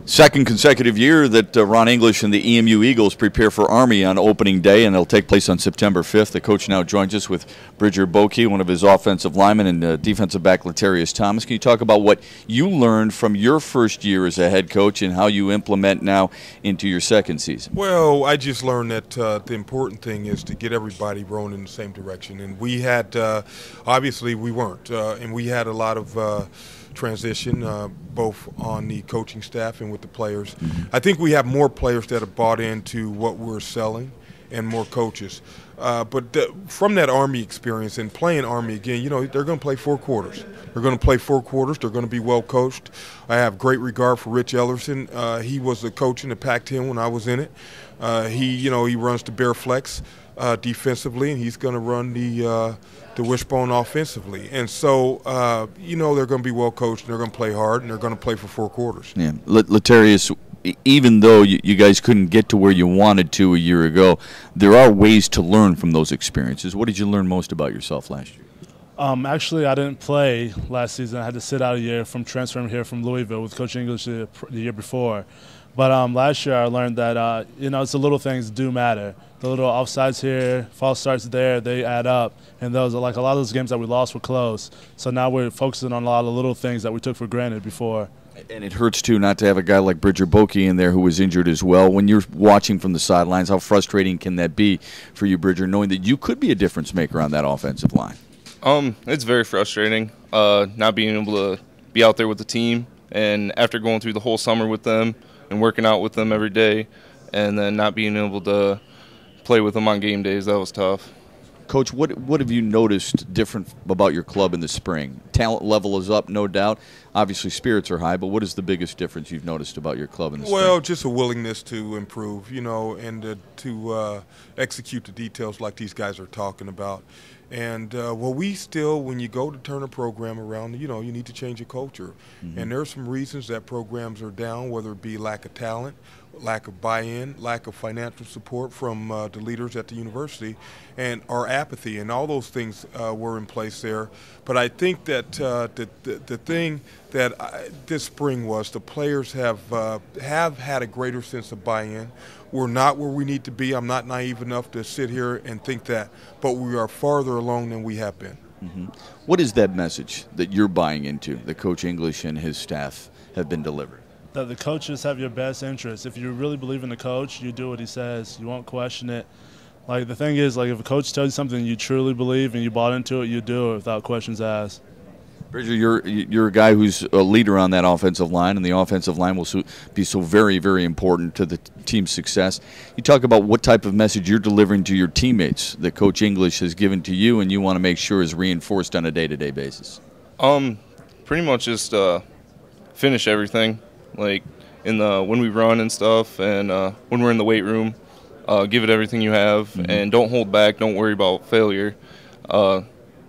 Second consecutive year that Ron English and the EMU Eagles prepare for Army on opening day, and it'll take place on September 5th. The coach now joins us with Bridger Bokey, one of his offensive linemen, and defensive back Latarius Thomas. Can you talk about what you learned from your first year as a head coach and how you implement now into your second season? Well, I just learned that the important thing is to get everybody rowing in the same direction. And we had, obviously we weren't, and we had a lot of transition, both on the coaching staff and with the players. I think we have more players that have bought into what we're selling and more coaches. But from that Army experience and playing Army again, you know, they're going to play 4 quarters. They're going to play 4 quarters. They're going to be well coached. I have great regard for Rich Ellerson. He was a coach in the Pac-10 when I was in it. He runs the Bear Flex defensively, and he's going to run the wishbone offensively. And so, they're going to be well coached, and they're going to play hard, and they're going to play for 4 quarters. Yeah, Latarius, even though you guys couldn't get to where you wanted to a year ago, there are ways to learn from those experiences. What did you learn most about yourself last year? Actually, I didn't play last season. I had to sit out a year from transferring here from Louisville with Coach English the year before. But last year I learned that, it's the little things do matter. The little offsides here, false starts there, they add up. And those are like a lot of those games that we lost were close. So now we're focusing on a lot of little things that we took for granted before. And it hurts, too, not to have a guy like Bridger Bokey in there who was injured as well. When you're watching from the sidelines, how frustrating can that be for you, Bridger, knowing that you could be a difference maker on that offensive line? It's very frustrating not being able to be out there with the team. And after going through the whole summer with them and working out with them every day and then not being able to play with them on game days, that was tough. Coach, what have you noticed different about your club in the spring? Talent level is up, no doubt. Obviously, spirits are high, but what is the biggest difference you've noticed about your club in the spring? Well, just a willingness to improve, and to execute the details like these guys are talking about. And, when you go to turn a program around, you need to change your culture. Mm-hmm. And there are some reasons that programs are down, whether it be lack of talent, lack of buy-in, lack of financial support from the leaders at the university, and our apathy, and all those things were in place there. But I think that the thing that this spring was the players have had a greater sense of buy-in. We're not where we need to be. I'm not naive enough to sit here and think that, but we are farther along than we have been. Mm-hmm. What is that message that you're buying into, that Coach English and his staff have been delivering? That the coaches have your best interest. If you really believe in the coach, you do what he says. You won't question it. Like, the thing is, like, if a coach tells you something you truly believe and you bought into it, you do it without questions asked. Bridger, you're a guy who's a leader on that offensive line, and the offensive line will be so very, very important to the team's success. You talk about what type of message you're delivering to your teammates that Coach English has given to you and you want to make sure is reinforced on a day-to-day basis. Pretty much just finish everything, like when we run and stuff, and when we're in the weight room, give it everything you have, mm-hmm. and don't hold back. Don't worry about failure.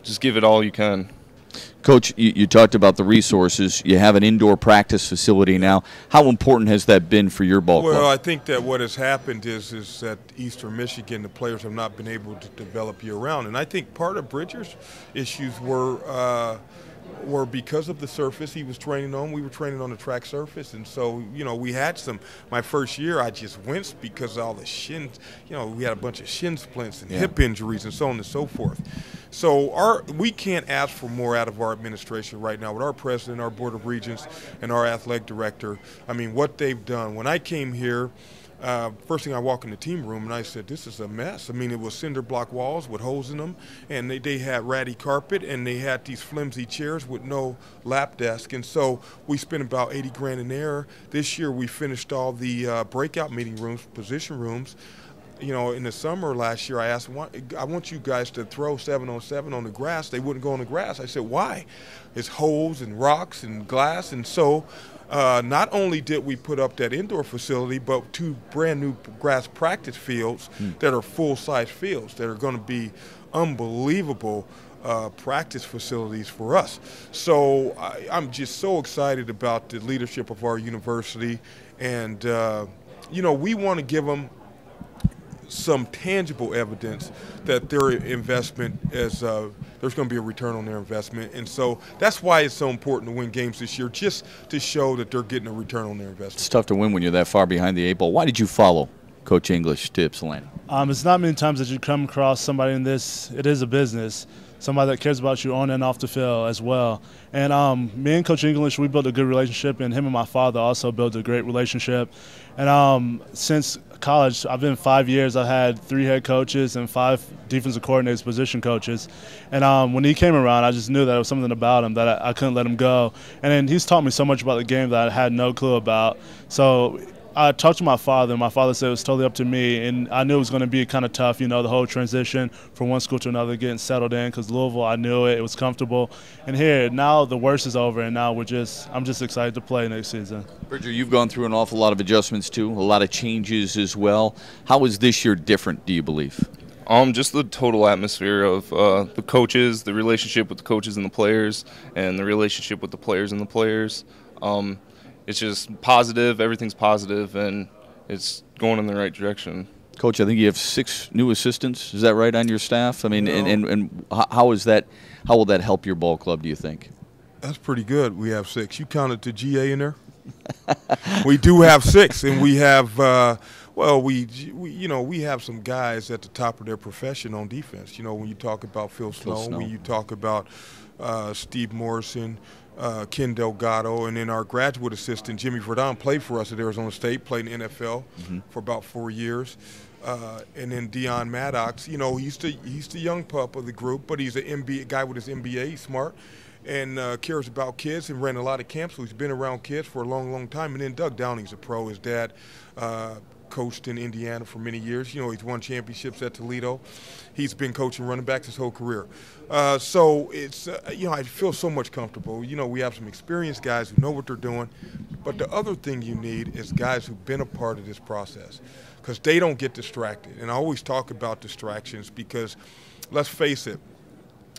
Just give it all you can. Coach, you talked about the resources. You have an indoor practice facility now. How important has that been for your ball club? Well, I think that what has happened is that Eastern Michigan, the players have not been able to develop year-round. And I think part of Bridger's issues were because of the surface he was training on. We were training on the track surface, and so we had my first year I just winced because of all the shins. We had a bunch of shin splints and hip injuries and so on and so forth. So we can't ask for more out of our administration right now with our president, our board of regents, and our athletic director. I mean, what they've done. When I came here, first thing I walk in the team room and I said, this is a mess. I mean, it was cinder block walls with holes in them, and they had ratty carpet, and they had these flimsy chairs with no lap desk. And so we spent about $80,000 in there. This year we finished all the breakout meeting rooms, position rooms. In the summer last year, I asked, I want you guys to throw 7-on-7 on the grass. They wouldn't go on the grass. I said, why? It's holes and rocks and glass. And so not only did we put up that indoor facility, but 2 brand new grass practice fields that are full-size fields that are going to be unbelievable practice facilities for us. So I'm just so excited about the leadership of our university. And, we want to give them some tangible evidence that their investment is there's going to be a return on their investment. And so that's why it's so important to win games this year, just to show that they're getting a return on their investment. It's tough to win when you're that far behind the eight ball. Why did you follow Coach English to Ypsilanti? It's not many times that you come across somebody in this. It is a business. Somebody that cares about you on and off the field as well. And me and Coach English, we built a good relationship, and him and my father also built a great relationship. And since college, I've been 5 years. I had 3 head coaches and 5 defensive coordinators, position coaches. And when he came around, I just knew that there was something about him that I couldn't let him go. And then he's taught me so much about the game that I had no clue about. So I talked to my father, and my father said it was totally up to me, and I knew it was going to be kind of tough, you know, the whole transition from one school to another, getting settled in, because Louisville, I knew it was comfortable. And here, now the worst is over, and now I'm just excited to play next season. Bridger, you've gone through an awful lot of adjustments too, a lot of changes as well. How is this year different, do you believe? Just the total atmosphere of the coaches, the relationship with the coaches and the players, and the relationship with the players and the players. It's just positive, everything's positive, and it's going in the right direction. Coach, I think you have 6 new assistants. Is that right on your staff? I mean, No. and how is that? How will that help your ball club, do you think? That's pretty good. We have 6. You counted the GA in there? We do have 6, and we have we have some guys at the top of their profession on defense. You know, when you talk about Phil Snow, when you talk about Steve Morrison, Ken Delgado, and then our graduate assistant, Jimmy Verdon, played for us at Arizona State, played in the NFL for about 4 years. And then Dion Maddox, you know, he's the young pup of the group, but he's an MBA guy with his MBA. He's smart and cares about kids and ran a lot of camps, so he's been around kids for a long, long time. And then Doug Downing's a pro. His dad coached in Indiana for many years. You know, he's won championships at Toledo. He's been coaching running backs his whole career. So it's, you know, I feel so much comfortable. You know, we have some experienced guys who know what they're doing. But the other thing you need is guys who've been a part of this process, because they don't get distracted. And I always talk about distractions because, let's face it,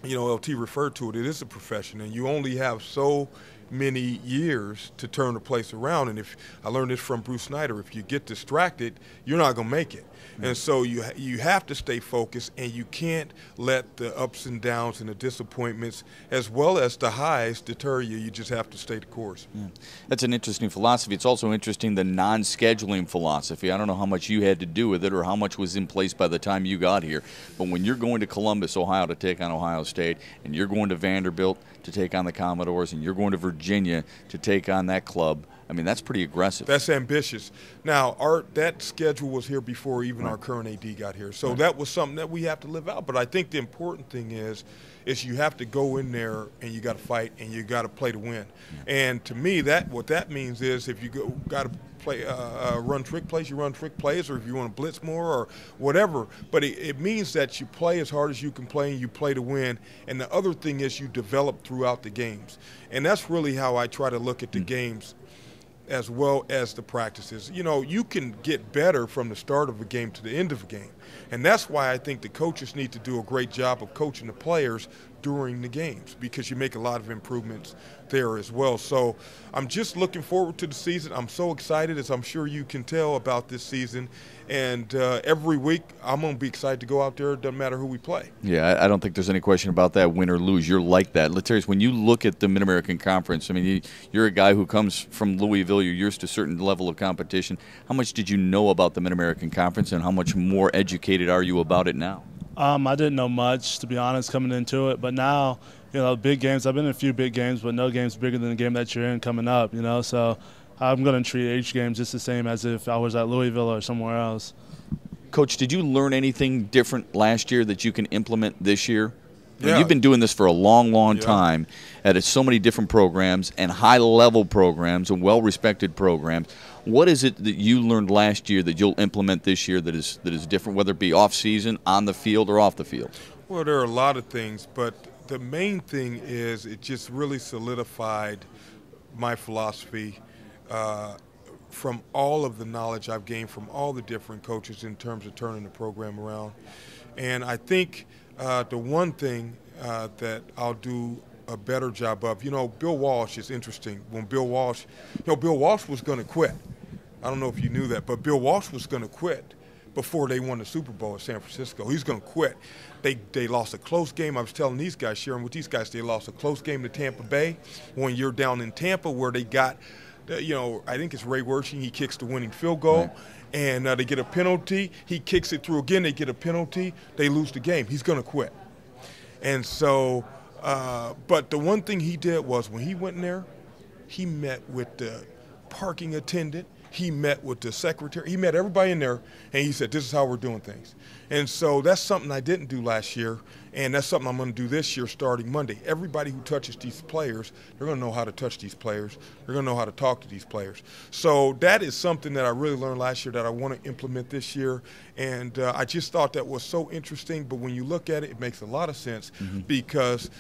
you know, LT referred to it, it is a profession, and you only have so many years to turn the place around. And if I learned this from Bruce Snyder, if you get distracted, you're not going to make it. And so you have to stay focused, and you can't let the ups and downs and the disappointments as well as the highs deter you. You just have to stay the course. Yeah. That's an interesting philosophy. It's also interesting, the non-scheduling philosophy. I don't know how much you had to do with it or how much was in place by the time you got here. But when you're going to Columbus, Ohio to take on Ohio State, and you're going to Vanderbilt to take on the Commodores, and you're going to Virginia to take on that club, I mean, that's pretty aggressive. That's ambitious. Now, that schedule was here before even our current AD got here. So that was something that we have to live out. But I think the important thing is you have to go in there and you got to fight and you got to play to win. And to me, what that means is if you got to play run trick plays, you run trick plays, or if you want to blitz more or whatever. But it means that you play as hard as you can play and you play to win. And the other thing is you develop throughout the games. And that's really how I try to look at the games as well as the practices. You know, you can get better from the start of a game to the end of a game. And that's why I think the coaches need to do a great job of coaching the players during the games, because you make a lot of improvements there as well. So I'm just looking forward to the season. I'm so excited, as I'm sure you can tell, about this season. And every week I'm going to be excited to go out there. It doesn't matter who we play. Yeah, I don't think there's any question about that, win or lose. You're like that. Latarius, when you look at the Mid-American Conference, I mean, you're a guy who comes from Louisville. You're used to a certain level of competition. How much did you know about the Mid-American Conference, and how much more educated are you about it now? I didn't know much, to be honest, coming into it. But now, you know, big games. I've been in a few big games, but no game's bigger than the game that you're in coming up, you know. So I'm going to treat each game just the same as if I was at Louisville or somewhere else. Coach, did you learn anything different last year that you can implement this year? Yeah. You've been doing this for a long, long time at so many different programs and high-level programs and well-respected programs. What is it that you learned last year that you'll implement this year that is different, whether it be off-season, on the field, or off the field? Well, there are a lot of things, but the main thing is it just really solidified my philosophy from all of the knowledge I've gained from all the different coaches in terms of turning the program around. And I think the one thing that I'll do a better job of, you know, Bill Walsh is interesting. When Bill Walsh was going to quit. I don't know if you knew that, but Bill Walsh was going to quit. before they won the Super Bowl at San Francisco. He's going to quit. They lost a close game. I was telling these guys, sharing with these guys, they lost a close game to Tampa Bay when you're down in Tampa where they got, I think it's Ray Wersching. He kicks the winning field goal. Right. And they get a penalty. He kicks it through again. They get a penalty. They lose the game. He's going to quit. And so, but the one thing he did was when he went in there, he met with the parking attendant. He met with the secretary. He met everybody in there, and he said, this is how we're doing things. And so that's something I didn't do last year, and that's something I'm going to do this year starting Monday. Everybody who touches these players, they're going to know how to touch these players. They're going to know how to talk to these players. So that is something that I really learned last year that I want to implement this year, and I just thought that was so interesting. But when you look at it, it makes a lot of sense because,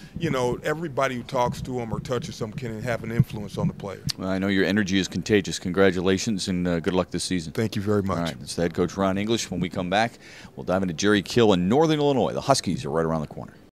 everybody who talks to them or touches them can have an influence on the players. Well, I know your energy is contagious. Congratulations and good luck this season. Thank you very much. All right, it's the head coach, Ron English. When we come back, we'll dive into Jerry Kill in Northern Illinois. The Huskies are right around the corner.